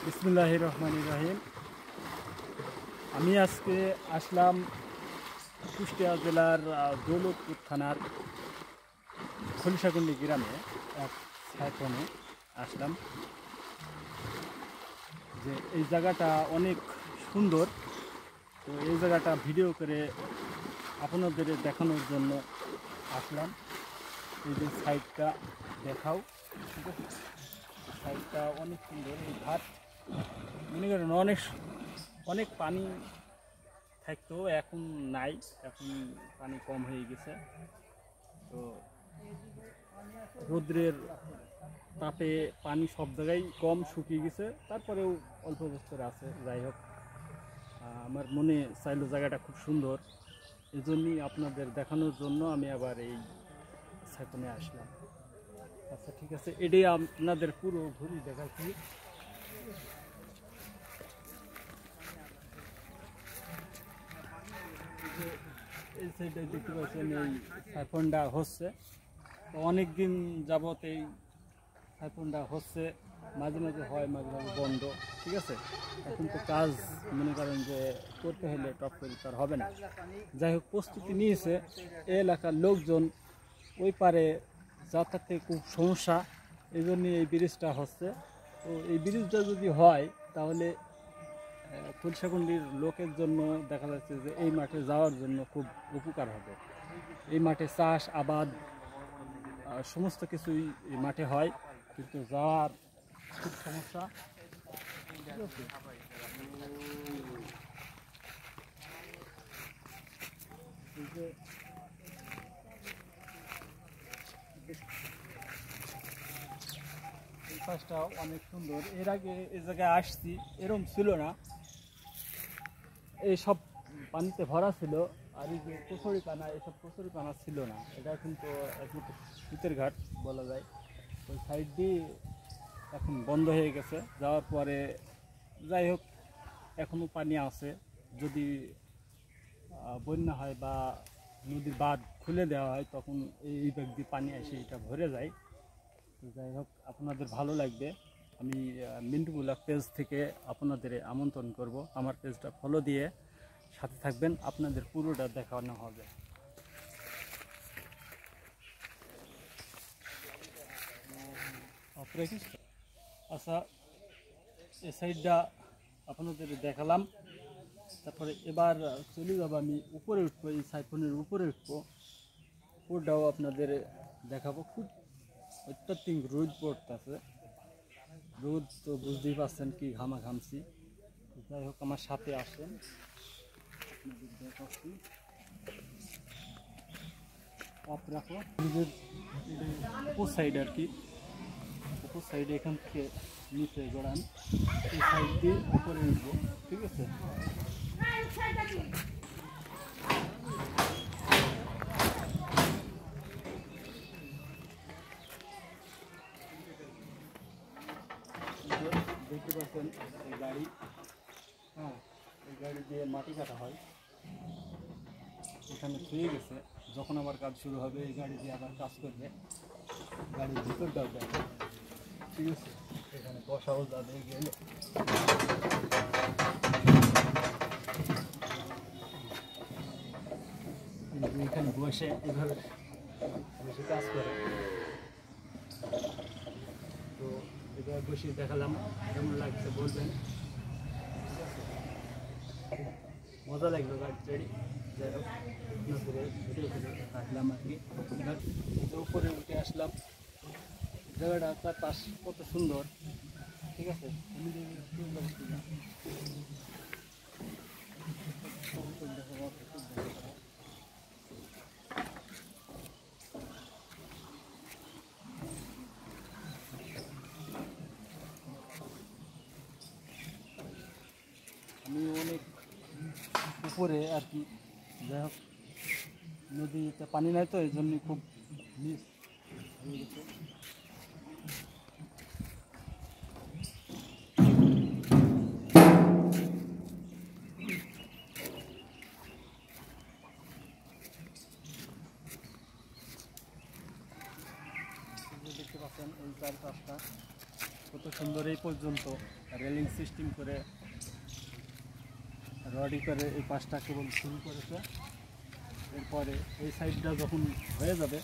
বিসমিল্লাহির রহমানির রহিম। আমি আজকে আসলাম কুষ্টিয়া জেলার দৌলতপুর থানার খলিশাকুন্ডি গ্রামে এক সাইফোনে আসলাম। যে এই জায়গাটা অনেক সুন্দর, তো এই জায়গাটা ভিডিও করে আপনাদের দেখানোর জন্য আসলাম। এই যে সাইডটা দেখাও, ঠিক আছে? সাইডটা অনেক সুন্দর। এই ঘাট মনে করেন অনেক পানি থাকতো, এখন নাই, এখন পানি কম হয়ে গেছে। তো রৌদ্রের তাপে পানি সব জায়গায় কম শুকিয়ে গেছে, তারপরেও অল্প বস্তর আছে। যাই হোক, আমার মনে চাইলো জায়গাটা খুব সুন্দর, এই জন্যই আপনাদের দেখানোর জন্য আমি আবার এই সাইফোনে আসলাম। আচ্ছা, ঠিক আছে, এটাই আপনাদের পুরো ঘুরি দেখাচ্ছি। এই সাইডে দেখতে পাচ্ছেন এই সাইফোনটা হচ্ছে, তো অনেক দিন যাবত এই সাইফোনটা হচ্ছে, মাঝে মাঝে হয়, মাঝে মাঝে বন্ধ, ঠিক আছে? এখন তো কাজ মনে করেন যে করতে হলে টপ করে তার হবে না। যাই হোক, প্রস্তুতি নিয়েছে এই এলাকার লোকজন, ওই পারে যাতায়াতে খুব সমস্যা, এই জন্যই এই ব্রিজটা হচ্ছে। তো এই ব্রিজটা যদি হয় তাহলে খলিশাকুন্ডির লোকের জন্য দেখা যাচ্ছে যে এই মাঠে যাওয়ার জন্য খুব উপকার হবে। এই মাঠে চাষ আবাদ সমস্ত কিছুই এই মাঠে হয়, কিন্তু যাওয়ার খুব সমস্যা, ঠিক আছে? এই পাশটা অনেক সুন্দর। এর আগে এই জায়গায় আসছি, এরকম ছিল না, এই সব পানিতে ভরা ছিল। আর এই যে কচুরিপানা, এইসব কচুরিপানা ছিল না। এটা কিন্তু একমাত্র শীতের ঘাট বলা যায়। ওই সাইড দিয়ে এখন বন্ধ হয়ে গেছে যাওয়ার পরে। যাই হোক, এখনও পানি আছে। যদি বন্যা হয় বা নদীর বাঁধ খুলে দেওয়া হয়, তখন এই ব্যাগ দিয়ে পানি এসে এটা ভরে যায়। তো যাই হোক, আপনাদের ভালো লাগবে। আমি মিন্টু ব্লগ পেজ থেকে আপনাদের আমন্ত্রণ করব, আমার পেজটা ফলো দিয়ে সাথে থাকবেন, আপনাদের পুরোটা দেখানো হবে। আচ্ছা, এই সাইডটা আপনাদের দেখালাম, তারপরে এবার চলে যাবো, আমি উপরে উঠবো, এই সাইফোনের উপরে উঠবো, ওটাও আপনাদের দেখাবো। খুব অত্যাধিক রোদ পড়তেছে, রোদ তো বুঝতেই পারছেন কি ঘামাঘামছি। যাই হোক, আমার সাথে আসেন, আপনাদের দেখাচ্ছি। অফ রাখো, উপর সাইড আর কি, উপর সাইডে এখান থেকে নিচে গড়ান, এই সাইড দিয়ে উপরে উঠবো, ঠিক আছে? দেখতে পাচ্ছেন এই গাড়ি, হ্যাঁ, এই গাড়ি দিয়ে মাটি কাটা হয়, এখানে থুয়ে গেছে। যখন আবার কাজ শুরু হবে, এই গাড়ি দিয়ে আবার কাজ করবে। গাড়ির ভিতরটাও দেখে, ঠিক আছে? এখানে বসাও যাবে গেলে, এখানে বসে এভাবে বসে কাজ করে। তো এভাবে বসে দেখালাম, কেমন লাগছে বলবেন। মজা লাগলো গাড়ি চড়ি। যাই হোক, আপনাদের ভিডিও করে রাখলাম আর কি। এবার উপরে উঠে আসলাম, জায়গাটা চারপাশ কত সুন্দর, ঠিক আছে? আমি অনেক উপরে আর কি। যাই হোক, নদীতে পানি নাই তো, এই জন্যই খুব মিস হয়ে গেছে। দেখতে পাচ্ছেন এই চারপাশটা কত কত সুন্দর এই পর্যন্ত রেলিং সিস্টেম করে রডি করে এই পাশটা কেবল শুরু করেছে। এরপরে এই সাইডটা যখন হয়ে যাবে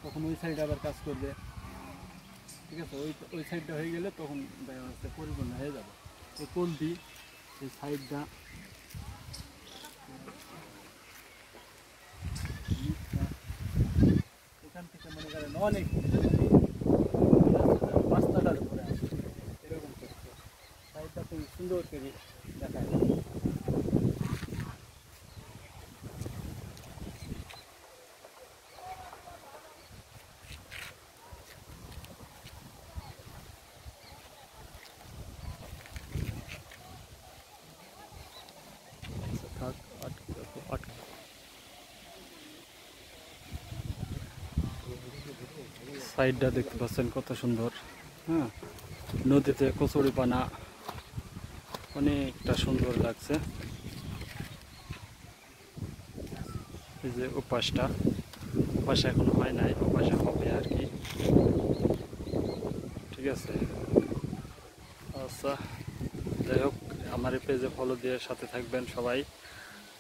তখন ওই সাইডে আবার কাজ করবে, ঠিক আছে। ওই সাইডটা হয়ে গেলে তখন দেখা যাচ্ছে পরিপূর্ণ হয়ে যাবে। এই কোলটি এই সাইডটা এখান থেকে মনে করেন অনেক রাস্তাটার উপরে আসে এরকম করছে। সাইডটা খুব সুন্দর করে দেখায়। সাইডটা দেখতে পাচ্ছেন কত সুন্দর। হ্যাঁ, নদীতে কচুরি পানা অনেকটা সুন্দর লাগছে। এই যে ওপাশটা এখনো হয় নাই, ওপাশে হবে আর কি, ঠিক আছে। আচ্ছা, যাই হোক, আমার এই পেজে ফলো দিয়ে সাথে থাকবেন সবাই।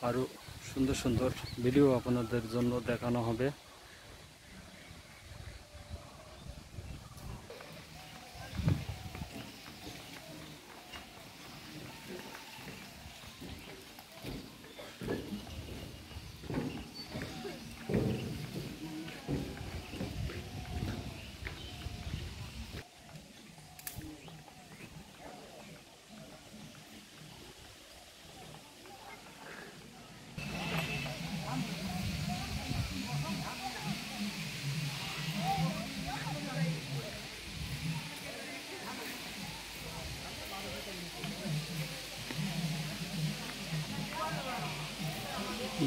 আরও সুন্দর সুন্দর ভিডিও আপনাদের জন্য দেখানো হবে।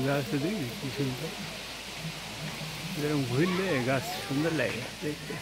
গাছ দেখি কি সুন্দর, এরকম ঘুরলে গাছ সুন্দর লাগে দেখতে।